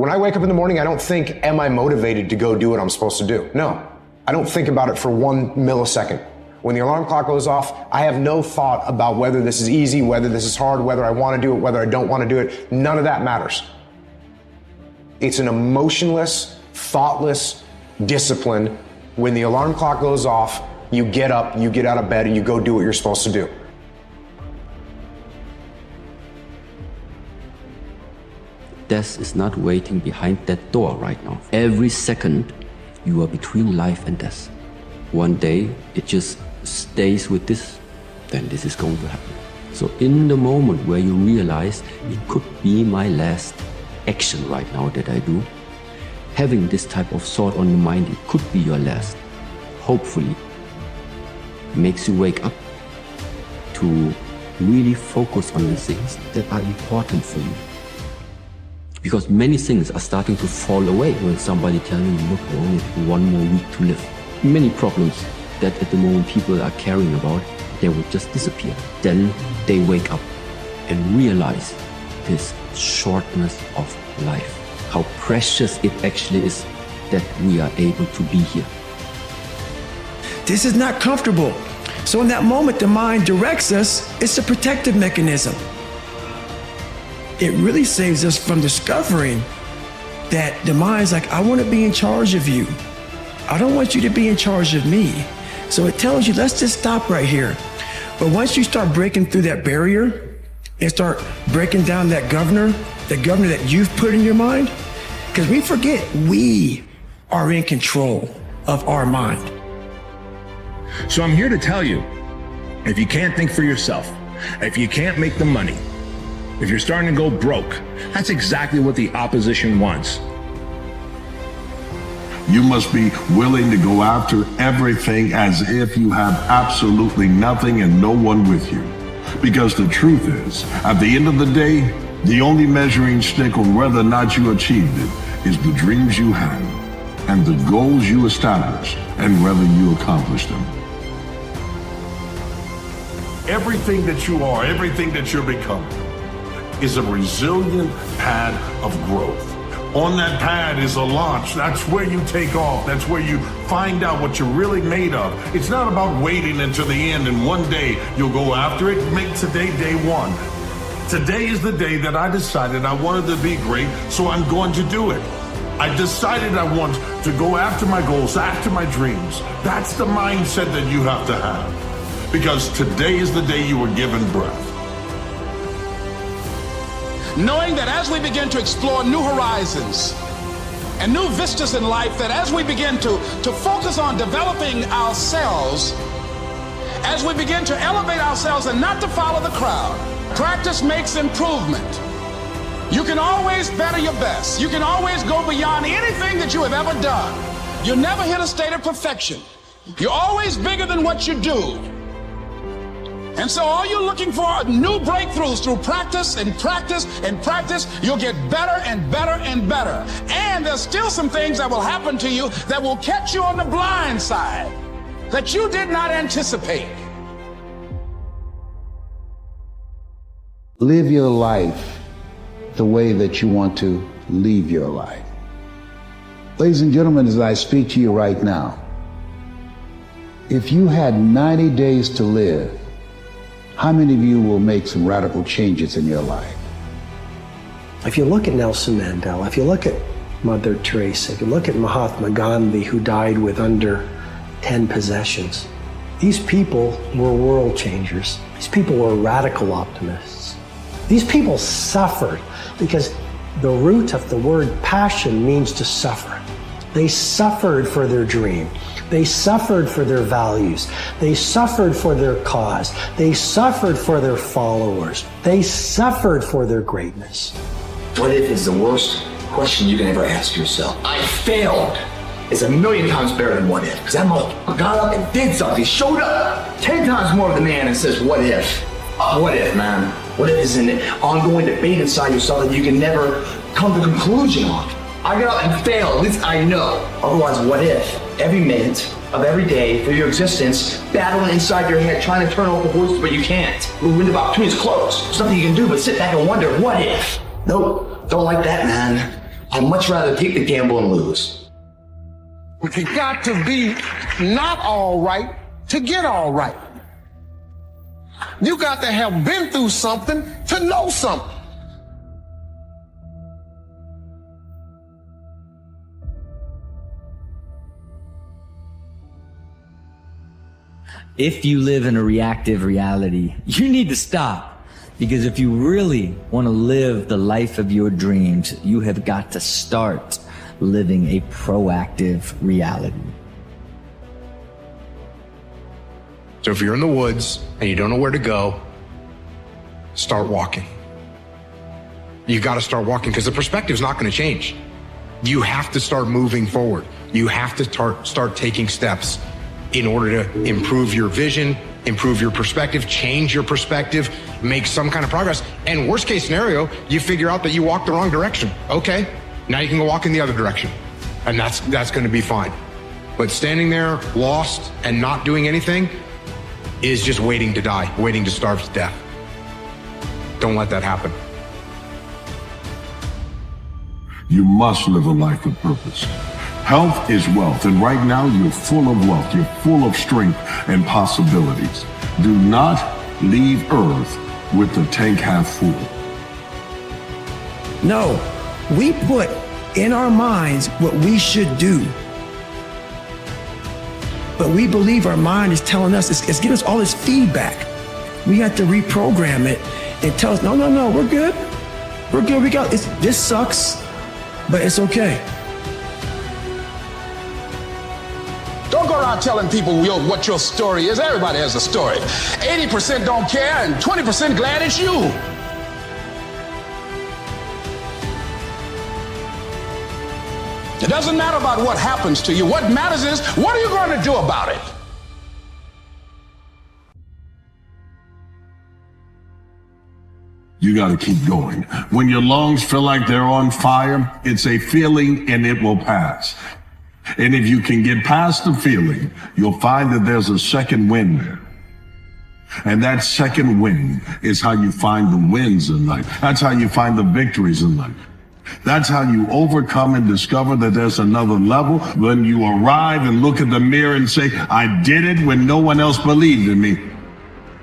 When I wake up in the morning, I don't think, am I motivated to go do what I'm supposed to do? No, I don't think about it for 1 millisecond. When the alarm clock goes off, I have no thought about whether this is easy, whether this is hard, whether I want to do it, whether I don't want to do it. None of that matters. It's an emotionless, thoughtless discipline. When the alarm clock goes off, you get up, you get out of bed, and you go do what you're supposed to do. Death is not waiting behind that door right now. Every second, you are between life and death. One day, it just stays with this, then this is going to happen. So in the moment where you realize it could be my last action right now that I do, having this type of thought on your mind, it could be your last, hopefully makes you wake up to really focus on the things that are important for you. Because many things are starting to fall away when somebody tells you, look, you only have 1 more week to live. Many problems that at the moment people are caring about, they will just disappear. Then they wake up and realize this shortness of life, how precious it actually is that we are able to be here. This is not comfortable. So in that moment, the mind directs us. It's a protective mechanism. It really saves us from discovering that the mind's like, I want to be in charge of you. I don't want you to be in charge of me. So it tells you, let's just stop right here. But once you start breaking through that barrier and start breaking down that governor that you've put in your mind, because we forget we are in control of our mind. So I'm here to tell you, if you can't think for yourself, if you can't make the money, if you're starting to go broke, that's exactly what the opposition wants. You must be willing to go after everything as if you have absolutely nothing and no one with you. Because the truth is, at the end of the day, the only measuring stick on whether or not you achieved it is the dreams you had and the goals you established and whether you accomplished them. Everything that you are, everything that you're becoming is a resilient pad of growth. On that pad is a launch. That's where you take off. That's where you find out what you're really made of. It's not about waiting until the end and one day you'll go after it. Make today day one. Today is the day that I decided I wanted to be great, so I'm going to do it. I decided I want to go after my goals, after my dreams. That's the mindset that you have to have. Because today is the day you were given breath. Knowing that as we begin to explore new horizons and new vistas in life, that as we begin to focus on developing ourselves, as we begin to elevate ourselves and not to follow the crowd, practice makes improvement. You can always better your best. You can always go beyond anything that you have ever done. You'll never hit a state of perfection. You're always bigger than what you do. And so all you're looking for are new breakthroughs through practice and practice and practice. You'll get better and better and better. And there's still some things that will happen to you that will catch you on the blind side that you did not anticipate. Live your life the way that you want to leave your life. Ladies and gentlemen, as I speak to you right now, if you had 90 days to live, how many of you will make some radical changes in your life? If you look at Nelson Mandela, if you look at Mother Teresa, if you look at Mahatma Gandhi, who died with under 10 possessions, these people were world changers. These people were radical optimists. These people suffered because the root of the word passion means to suffer. They suffered for their dream. They suffered for their values. They suffered for their cause. They suffered for their followers. They suffered for their greatness. What if is the worst question you can ever ask yourself. I failed is 1,000,000 times better than what if. Because that motherfucker got up and did something. He showed up 10 times more of the man and says, what if? What if, man? What if is an ongoing debate inside yourself that you can never come to a conclusion on. I got up and failed, at least I know. Otherwise, what if? Every minute of every day for your existence, battling inside your head, trying to turn off the voices, but you can't. The window of opportunity is closed. There's nothing you can do but sit back and wonder, what if? Nope, don't like that, man. I'd much rather take the gamble and lose. But you got to be not all right to get all right. You got to have been through something to know something. If you live in a reactive reality, you need to stop. Because if you really want to live the life of your dreams, you have got to start living a proactive reality. So if you're in the woods and you don't know where to go, start walking. You got to start walking because the perspective's not going to change. You have to start moving forward. You have to start taking steps in order to improve your vision, improve your perspective, change your perspective, make some kind of progress. And worst case scenario, you figure out that you walked the wrong direction. Okay, now you can go walk in the other direction. And that's going to be fine. But standing there lost and not doing anything is just waiting to die, waiting to starve to death. Don't let that happen. You must live a life of purpose. Health is wealth, and right now you're full of wealth. You're full of strength and possibilities. Do not leave Earth with the tank half full. No, we put in our minds what we should do. But we believe our mind is telling us, it's giving us all this feedback. We have to reprogram it and tell us, no, we're good. We're good, this sucks, but it's okay. Don't go around telling people what your story is. Everybody has a story. 80% don't care and 20% glad it's you. It doesn't matter about what happens to you. What matters is, what are you going to do about it? You got to keep going. When your lungs feel like they're on fire, it's a feeling and it will pass. And if you can get past the feeling, you'll find that there's a second wind there. And that second wind is how you find the wins in life. That's how you find the victories in life. That's how you overcome and discover that there's another level. When you arrive and look at the mirror and say, I did it when no one else believed in me.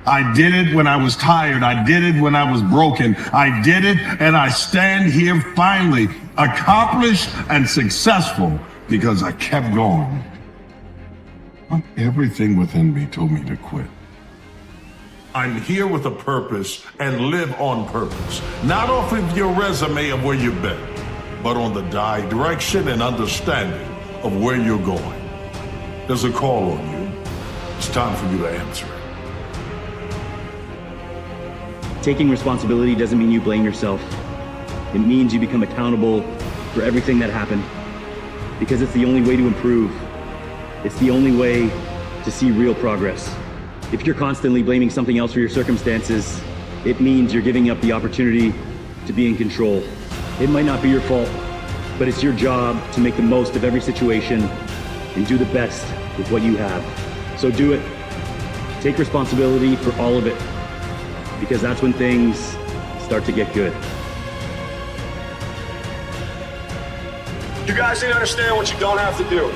I did it when I was tired. I did it when I was broken. I did it, and I stand here finally accomplished and successful because I kept going. Everything within me told me to quit. I'm here with a purpose and live on purpose. Not off of your resume of where you've been, but on the direction and understanding of where you're going. There's a call on you. It's time for you to answer it. Taking responsibility doesn't mean you blame yourself. It means you become accountable for everything that happened. Because it's the only way to improve. It's the only way to see real progress. If you're constantly blaming something else for your circumstances, it means you're giving up the opportunity to be in control. It might not be your fault, but it's your job to make the most of every situation and do the best with what you have. So do it. Take responsibility for all of it, because that's when things start to get good. You guys need to understand what you don't have to do.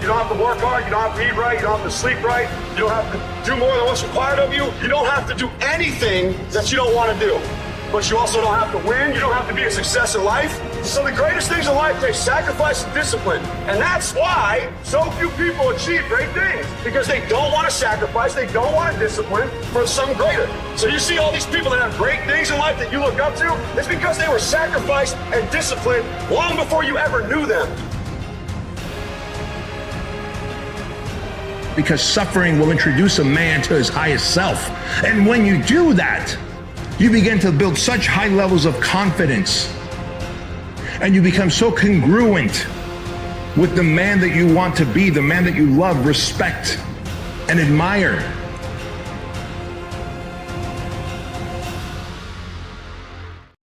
You don't have to work hard, you don't have to eat right, you don't have to sleep right, you don't have to do more than what's required of you. You don't have to do anything that you don't want to do. But you also don't have to win, you don't have to be a success in life. So the greatest things in life take sacrifice and discipline. And that's why so few people achieve great things. Because they don't want to sacrifice, they don't want to discipline for something greater. So you see all these people that have great things in life that you look up to, it's because they were sacrificed and disciplined long before you ever knew them. Because suffering will introduce a man to his highest self. And when you do that, you begin to build such high levels of confidence, and you become so congruent with the man that you want to be, the man that you love, respect, and admire.